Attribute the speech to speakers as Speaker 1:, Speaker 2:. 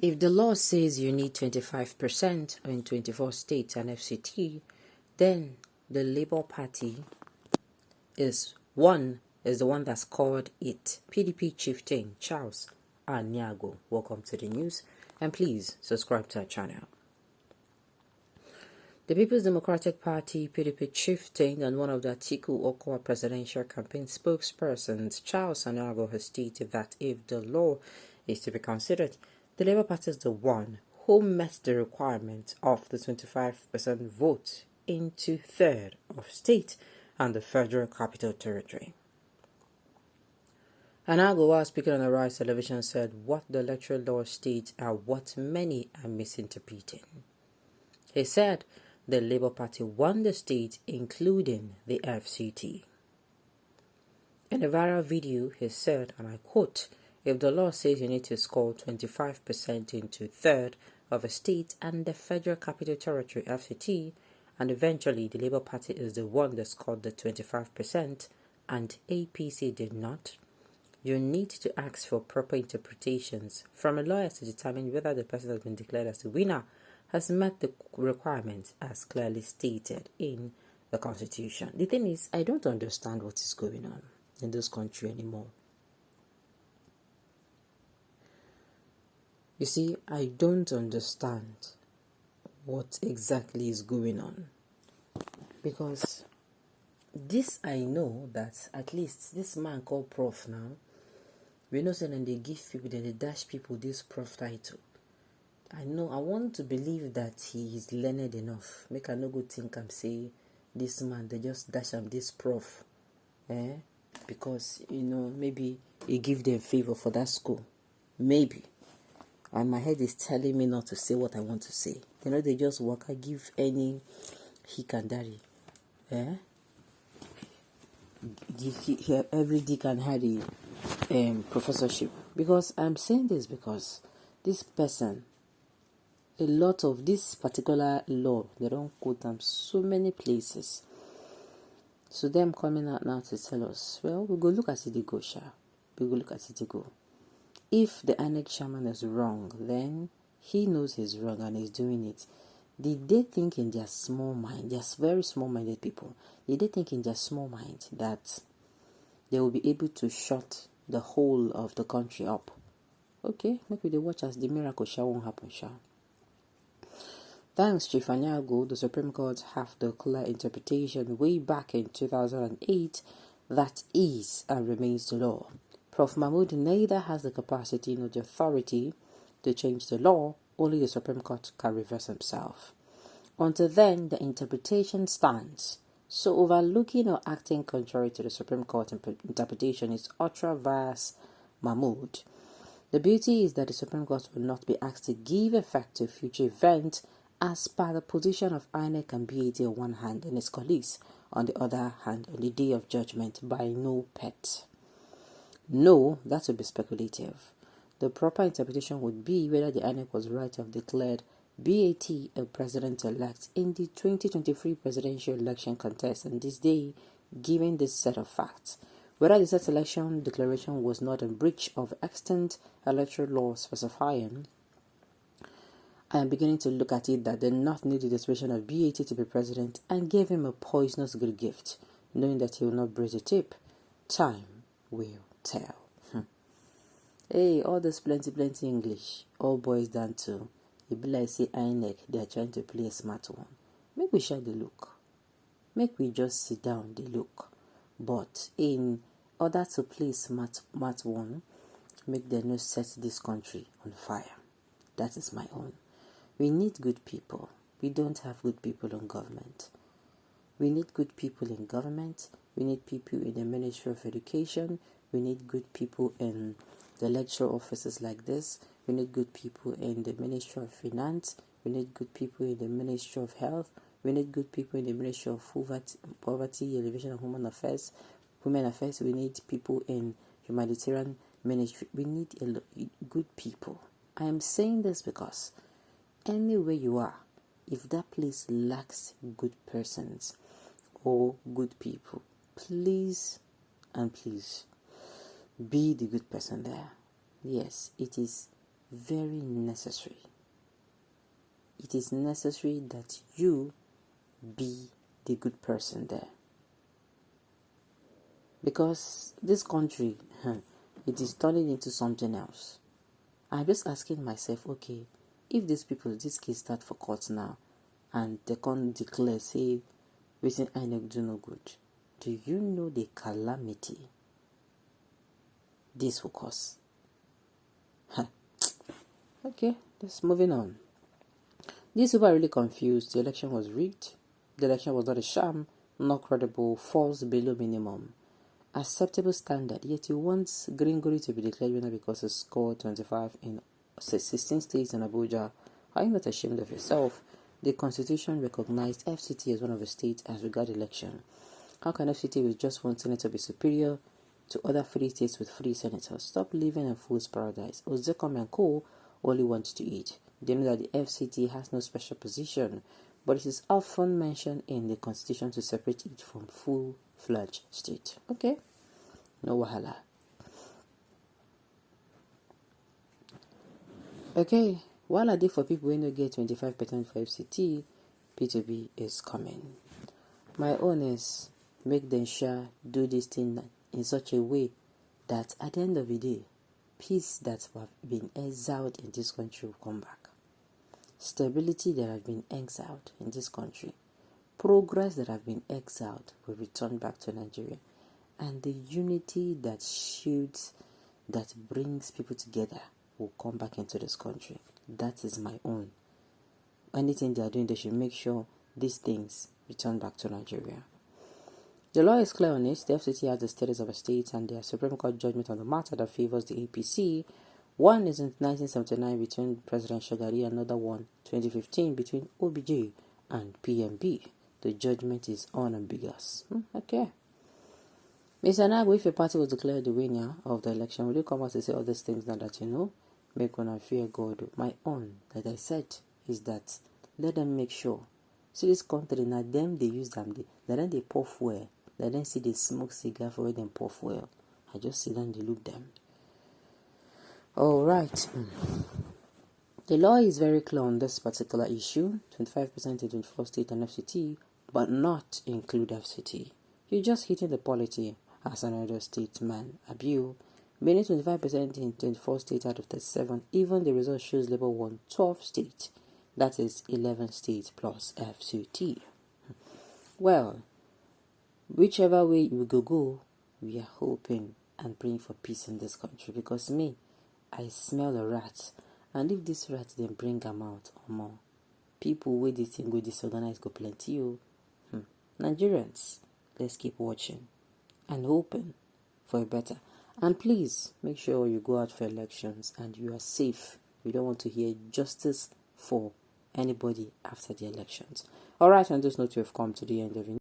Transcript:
Speaker 1: If the law says you need 25% in 24 states and FCT, then the Labour Party is the one that's called it. PDP chieftain Charles Anyago. Welcome to the news, and please subscribe to our channel. The People's Democratic Party PDP chieftain and one of the Atiku'S presidential campaign spokespersons, Charles Anyago, has stated that if the law is to be considered, the Labour Party is the one who met the requirement of the 25% vote in 2/3 of state and the Federal Capital Territory. Anyago, while speaking on the Rise television, said what the electoral law states are what many are misinterpreting. He said the Labour Party won the state, including the FCT. In a viral video, he said, and I quote, "If the law says you need to score 25% in 2/3 of a state and the Federal Capital Territory FCT, and eventually the Labour Party is the one that scored the 25% and APC did not, you need to ask for proper interpretations from a lawyer to determine whether the person has been declared as the winner has met the requirements as clearly stated in the Constitution." The thing is, I don't understand what is going on in this country anymore. You see, I don't understand what exactly is going on, because this I know that at least this man called Prof now, we know that they give people, then they dash people this Prof title. I want to believe that he is learned enough. Make I no good think I'm say this man, they just dash him this Prof. Because, maybe he give them favor for that school. Maybe. And my head is telling me not to say what I want to say. They just work. I give any hick and daddy. Give every dick and harry professorship. Because I'm saying this because this person, a lot of this particular law, they don't quote them so many places. So them coming out now to tell us, well, we'll go look at it, go, Sha. We'll go look at it, go. If the INEC chairman is wrong, then he knows he's wrong and he's doing it. Did they think in their small mind, they're very small-minded people, did they think in their small mind that they will be able to shut the whole of the country up? Okay, maybe they watch as the miracle won't happen, Sha. Thanks, Chief Anyago, the Supreme Court have the clear interpretation way back in 2008 that is and remains the law. Prof. Mahmood neither has the capacity nor the authority to change the law, only the Supreme Court can reverse himself. Until then, the interpretation stands. So overlooking or acting contrary to the Supreme Court interpretation is ultra vires Mahmood. The beauty is that the Supreme Court will not be asked to give effect to future events as per the position of INEC and BAT on one hand and its colleagues on the other hand on the day of judgment by no pet. No, that would be speculative. The proper interpretation would be whether the INEC was right to have declared BAT a president-elect in the 2023 presidential election contest on this day, given this set of facts. Whether the said election declaration was not in breach of extant electoral law specifying, I am beginning to look at it that they not need the discretion of BAT to be president and gave him a poisonous good gift, knowing that he will not break the tip. Time will tell. Hey, all this plenty English all boils down to it be like say INEC, they are trying to play a smart one. Make we share the look. Make we just sit down the look. But in order to play smart one, make them not set this country on fire. That is my own. We need good people. We don't have good people in government. We need good people in government. We need people in the Ministry of Education. We need good people in the lecture offices like this. We need good people in the Ministry of Finance. We need good people in the Ministry of Health. We need good people in the Ministry of Poverty, Elevation of Women Affairs. We need people in Humanitarian Ministry. We need good people. I am saying this because anywhere you are, if that place lacks good persons or good people, please and please be the good person there. Yes, it is very necessary. It is necessary that you be the good person there. Because this country, it is turning into something else. I'm just asking myself, okay, if these people, this case start for court now, and they can't declare, say, waiting INEC do no good, do you know the calamity this will cause? Okay, let's moving on. These people are really confused. The election was rigged. The election was not a sham, not credible, false below minimum, acceptable standard. Yet you want Gringori to be declared winner because he scored 25 in 16 states in Abuja. Are you not ashamed of yourself? The Constitution recognized FCT as one of the states as regard election. How can FCT with just one senator be superior to other free states with free senators? Stop living in fool's paradise. Ozekom and Co. only want to eat. They know that the FCT has no special position, but it is often mentioned in the Constitution to separate it from full-fledged state. Okay, no wahala. Okay, while I did for people who don't get 25% for FCT, P2B is coming. My own is make them sure do this thing in such a way that at the end of the day, peace that have been exiled in this country will come back. Stability that have been exiled in this country, progress that have been exiled will return back to Nigeria, and the unity that shields, that brings people together will come back into this country. That is my own. Anything they are doing, they should make sure these things return back to Nigeria. The law is clear on it. The FCT has the status of a state, and their Supreme Court judgment on the matter that favors the APC. One is in 1979 between President Shagari, another one 2015 between OBJ and PMB. The judgment is unambiguous. Okay. Mr. Nagu, if your party was declared the winner of the election, will you come out to say all these things now that you know? Make one fear God. My own, that I said, is that let them make sure. See this country, now them they use them, let them they pour fuel. Let them see they smoke cigar for where them pour fuel. I just sit down, they look them. All right. The law is very clear on this particular issue. 25% in 24 state and FCT, but not include FCT. You're just hitting the polity as another statesman abuse. Meaning 25% in 24 states out of 37. Even the result shows Labour won 12 states. That is 11 states plus FCT. Well, whichever way you go, we are hoping and praying for peace in this country. Because me, I smell a rat. And if this rat then bring them out or more, people with this thing go disorganized go plenty. Nigerians, let's keep watching and hoping for a better. And please make sure you go out for elections and you are safe. We don't want to hear justice for anybody after the elections. All right, on this note, we have come to the end of it.